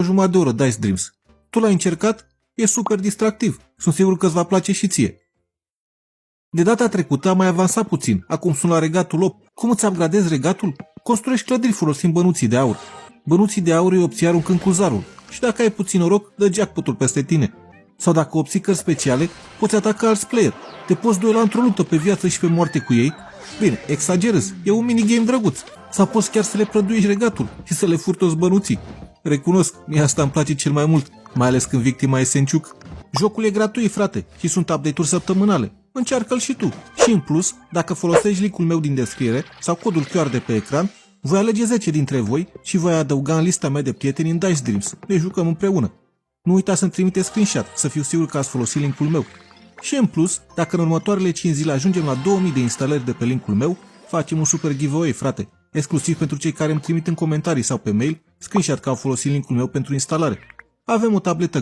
jumătate de oră Dice Dreams. Tu l-ai încercat? E super distractiv. Sunt sigur că îți va place și ție. De data trecută am mai avansat puțin. Acum sunt la regatul 8. Cum îți upgradezi regatul? Construiești clădiri folosind bănuții de aur. Bănuții de aur îi obții aruncând cu zarul. Și dacă ai puțin noroc, dă jackpot-ul peste tine. Sau dacă obții cărți speciale, poți ataca alți player. Te poți duela într-o luptă pe viață și pe moarte cu ei. Bine, exagerez, e un minigame drăguț. Sau poți chiar să le prăduiești regatul și să le furi toți bănuții. Recunosc, mie asta îmi place cel mai mult, mai ales când victima e Senciuc. Jocul e gratuit, frate, și sunt update-uri săptămânale. Încearcă-l și tu. Și în plus, dacă folosești link-ul meu din descriere sau codul QR de pe ecran, voi alege 10 dintre voi și voi adăuga în lista mea de prieteni în Dice Dreams. Ne jucăm împreună. Nu uita să-mi trimite screenshot, să fiu sigur că ați folosit link-ul meu. Și în plus, dacă în următoarele 5 zile ajungem la 2000 de instalări de pe link-ul meu, facem un super giveaway, frate. Exclusiv pentru cei care îmi trimit în comentarii sau pe mail screenshot că au folosit link-ul meu pentru instalare. Avem o tabletă